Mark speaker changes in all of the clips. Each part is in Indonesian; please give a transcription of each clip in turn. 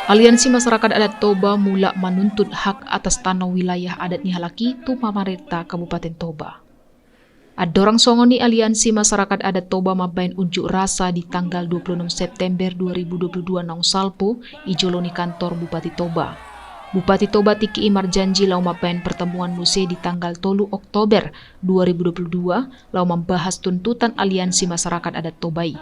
Speaker 1: Aliansi Masyarakat Adat Toba mula menuntut hak atas tanah wilayah adat Nihalaki tu pamarentah Kabupaten Toba. Adorang songoni Aliansi Masyarakat Adat Toba mabain unjuk rasa di tanggal 26 September 2022 nang Salpo, ijoloni kantor Bupati Toba. Bupati Toba Tiki Imar janji lau mabain pertemuan muse di tanggal 3 Oktober 2022 lau membahas tuntutan Aliansi Masyarakat Adat Tobai.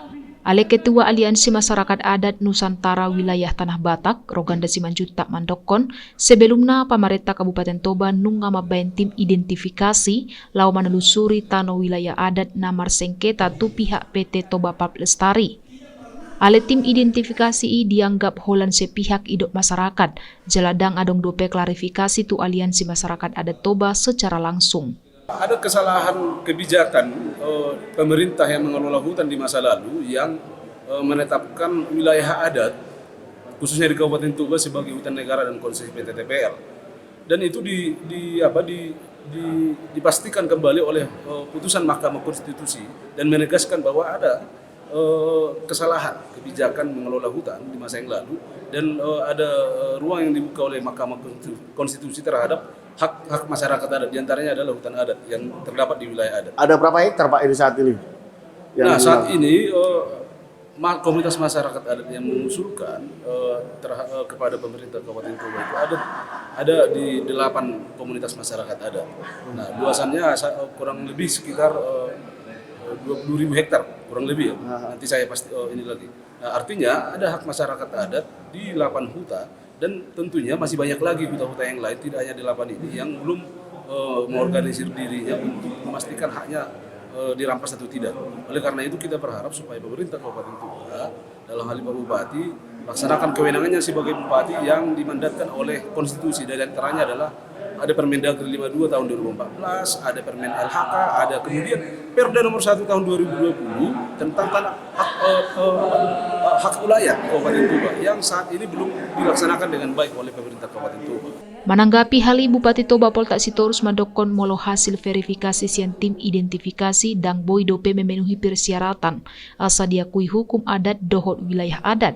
Speaker 1: Ale Ketua Aliansi Masyarakat Adat Nusantara Wilayah Tanah Batak, Roganda Simanjuntak Mandokon, sebelumnya pemerintah Kabupaten Toba nunga mabain tim identifikasi lau menelusuri tanah wilayah adat namar sengketa tu pihak PT Toba Pap Lestari. Ale tim identifikasi dianggap holan sepihak idok masyarakat, jeladang adong dope klarifikasi tu Aliansi Masyarakat Adat Toba secara langsung.
Speaker 2: Ada kesalahan kebijakan pemerintah yang mengelola hutan di masa lalu yang menetapkan wilayah adat khususnya di Kabupaten Toba sebagai hutan negara dan konsesi PT TPL. Dan itu dipastikan kembali oleh putusan Mahkamah Konstitusi dan menegaskan bahwa ada kesalahan kebijakan mengelola hutan di masa yang lalu dan ada ruang yang dibuka oleh Mahkamah Konstitusi terhadap hak masyarakat adat, diantaranya adalah hutan adat yang terdapat di wilayah adat.
Speaker 3: Ada berapa hektar Pak ini saat ini?
Speaker 2: Saat ini komunitas masyarakat adat yang mengusulkan kepada pemerintah Kabupaten Toba itu ada di 8 komunitas masyarakat adat. Nah, luasannya kurang lebih sekitar 20.000 hektar, kurang lebih ya. Nanti saya pasti ini lagi. Nah, artinya ada hak masyarakat adat di 8 huta. Dan tentunya masih banyak lagi huta-huta yang lain, tidak hanya di 8 ini, yang belum mengorganisir dirinya untuk memastikan haknya dirampas atau tidak. Oleh karena itu kita berharap supaya pemerintah Kabupaten Toba, dalam hal ini Pak Bupati, laksanakan kewenangannya sebagai Bupati yang dimandatkan oleh konstitusi. Dan antaranya adalah ada Permendagri 52 tahun 2014, ada Permen LHK, ada kemudian Perda nomor 1 tahun 2020 tentang tanah hak wilayah Kabupaten Toba yang saat ini belum dilaksanakan dengan baik oleh pemerintah Kabupaten Toba.
Speaker 1: Menanggapi hal ini, Bupati Toba Poltak Sitorus Mandokon molo hasil verifikasi sian tim identifikasi dan boy dope memenuhi persyaratan asa diakui hukum adat dohot wilayah adat.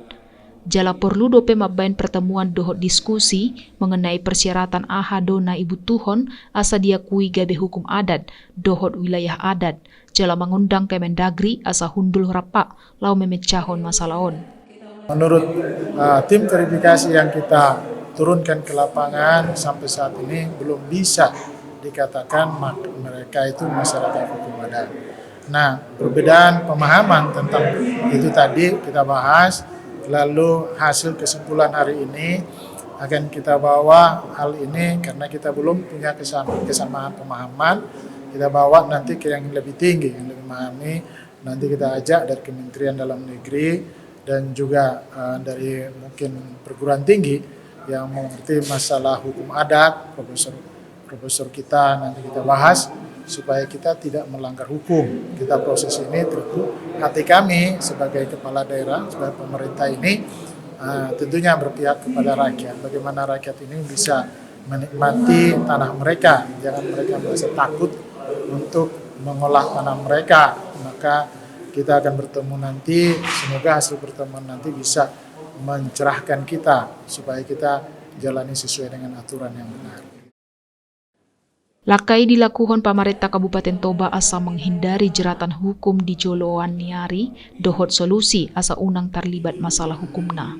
Speaker 1: Jala perlu dope mabain pertemuan dohot diskusi mengenai persyaratan ahadona ibu tuhon asa diakui gabe hukum adat dohot wilayah adat. Jala mengundang Kemendagri asa hundul rapak lau memecahon masalahon.
Speaker 4: Menurut tim verifikasi yang kita turunkan ke lapangan sampai saat ini belum bisa dikatakan mereka itu masyarakat hukum adat. Nah, perbedaan pemahaman tentang itu tadi kita bahas. Lalu hasil kesimpulan hari ini akan kita bawa hal ini karena kita belum punya kesamaan pemahaman. Kita bawa nanti ke yang lebih tinggi, yang lebih memahami. Nanti kita ajak dari Kementerian Dalam Negeri dan juga dari mungkin perguruan tinggi yang mengerti masalah hukum adat, profesor kita nanti kita bahas supaya kita tidak melanggar hukum. Kita proses ini tentu hati kami sebagai kepala daerah, sebagai pemerintah ini tentunya berpihak kepada rakyat. Bagaimana rakyat ini bisa menikmati tanah mereka, jangan mereka merasa takut untuk mengolah tanah mereka. Maka kita akan bertemu nanti, semoga hasil pertemuan nanti bisa mencerahkan kita supaya kita jalani sesuai dengan aturan yang benar.
Speaker 1: Lakai dilakukan pemerintah Kabupaten Toba asa menghindari jeratan hukum di joloan niari dohot solusi asa unang terlibat masalah hukumna.